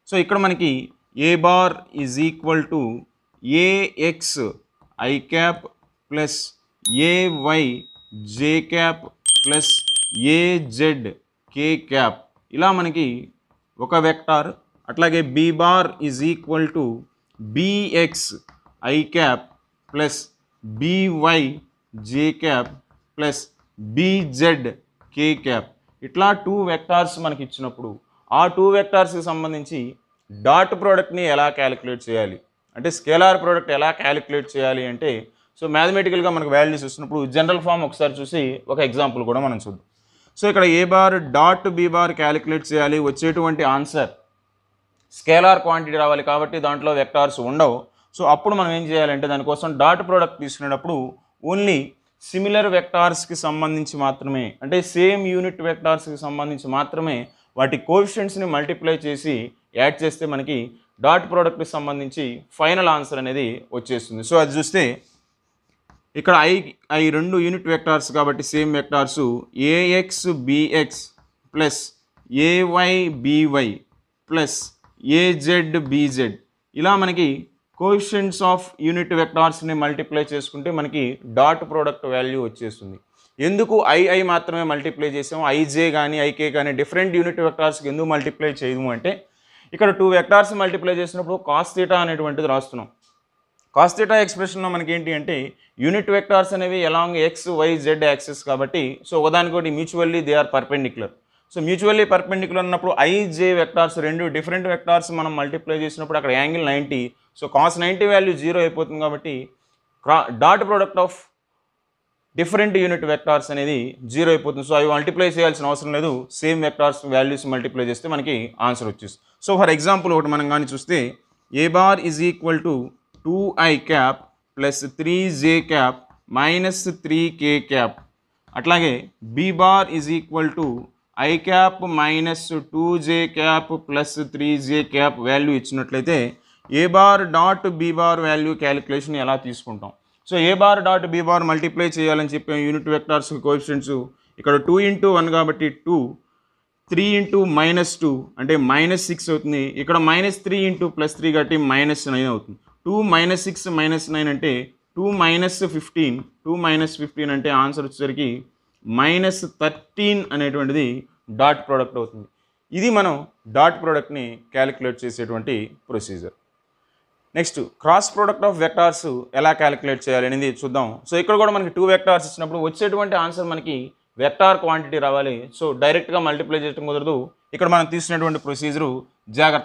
So ఇక్కడ మనకి A bar is equal to A X I cap plus A Y J cap plus A Z K cap ఇలా మనకి ఒక vector. అట్లాగే B bar is equal to B X I cap plus B Y J cap plus B Z K cap ఇట్లా 2 vectors మనకి ఇచ్చినప్పుడు ఆ 2 వెక్టార్స్కి సంబంధించి dot ప్రోడక్ట్ని ఎలా క్యాలిక్యులేట్ చేయాలి అంటే స్కేలార్ ప్రోడక్ట్ ఎలా క్యాలిక్యులేట్ చేయాలి అంటే సో మ్యాథమెటికల్గా మనకు వాల్యూస్ వస్తున్నప్పుడు జనరల్ ఫామ్ ఒకసారి చూసి ఒక ఎగ్జాంపుల్ కూడా మనం చూద్దాం. సో ఇక్కడ A bar dot B bar calculate చేయాలి, వచ్చేటువంటి ఆన్సర్ స్కేలార్ క్వాంటిటీ రావాలి కాబట్టి దాంట్లో వెక్టార్స్ ఉండవు. సో అప్పుడు మనం ఏం చేయాలంటే దానికోసం డాట్ ప్రోడక్ట్ తీసుకునేటప్పుడు ఓన్లీ సిమిలర్ వెక్టార్స్కి సంబంధించి మాత్రమే అంటే సేమ్ యూనిట్ వెక్టార్స్కి సంబంధించి మాత్రమే వాటి కోఎఫిషియెంట్స్ని మల్టిప్లై చేసి యాడ్ చేస్తే మనకి డాట్ ప్రోడక్ట్కి సంబంధించి ఫైనల్ ఆన్సర్ అనేది వచ్చేస్తుంది. సో అది చూస్తే ఇక్కడ ఐ 2 యూనిట్ వెక్టార్స్ కాబట్టి same vectors A X B X plus A Y B Y plus A Z B Z ఇలా మనకి కోఎఫిషియెంట్స్ ఆఫ్ యూనిట్ వెక్టార్స్ని మల్టిప్లై చేసుకుంటే మనకి డాట్ ప్రోడక్ట్ వాల్యూ వచ్చేస్తుంది. ఎందుకు ఐ మాత్రమే మల్టిప్లై చేసాము, ఐజే కానీ ఐకే కానీ డిఫరెంట్ యూనిట్ వెక్టార్స్కి ఎందుకు మల్టిప్లై చేయము అంటే ఇక్కడ 2 వెక్టార్స్ మల్టిప్లై చేసినప్పుడు కాస్ థీటా అనేటువంటిది రాస్తున్నాం. కాస్ థీటా ఎక్స్ప్రెషన్లో మనకి ఏంటి అంటే యూనిట్ వెక్టార్స్ అనేవి along X Y Z axis కాబట్టి సో ఒకదానికోటి mutually they are perpendicular. So mutually perpendicular అన్నప్పుడు ఐజే వెక్టార్స్ 2 డిఫరెంట్ వెక్టార్స్ మనం మల్టిప్లై చేసినప్పుడు అక్కడ యాంగిల్ 90. సో కాస్ 90 వాల్యూ 0 అయిపోతుంది కాబట్టి dot product of different unit vectors అనేది 0 అయిపోతుంది. సో అవి మల్టిప్లై చేయాల్సిన అవసరం లేదు, సేమ్ వెక్టార్స్ వాల్యూస్ మల్టిప్లై చేస్తే మనకి ఆన్సర్ వచ్చేస్తుంది. సో ఫర్ ఎగ్జాంపుల్ ఒకటి మనం కానీ చూస్తే A bar is equal to 2i cap plus 3j cap minus 3k cap. అట్లాగే B bar is equal to I cap minus 2j cap plus 3j cap value ఇచ్చినట్లయితే A bar dot B bar value calculation ఎలా తీసుకుంటాం. So A bar dot B bar multiply చేయాలని చెప్పి unit vectors coefficients ఇక్కడ 2 × 1 కాబట్టి 2, 3 × -2 అంటే -6 అవుతుంది. ఇక్కడ -3 × +3 కాబట్టి -9 అవుతుంది. 2 - 6 - 9 అంటే 2 - 15, 2 - 15 అంటే ఆన్సర్ వచ్చేసరికి -13 అనేటువంటిది డాట్ ప్రోడక్ట్ అవుతుంది. ఇది మనం డాట్ ప్రోడక్ట్ని క్యాలిక్యులేట్ చేసేటువంటి procedure. Next cross product of vectors ఎలా క్యాలిక్యులేట్ చేయాలి అనేది చూద్దాం. సో ఇక్కడ కూడా మనకి 2 వెక్టార్స్ ఇచ్చినప్పుడు వచ్చేటువంటి ఆన్సర్ మనకి వెక్టార్ క్వాంటిటీ రావాలి. సో డైరెక్ట్గా మల్టిప్లై చేయడం కుదరదు. ఇక్కడ మనం తీసుకున్నటువంటి ప్రొసీజరు జాగ్రత్త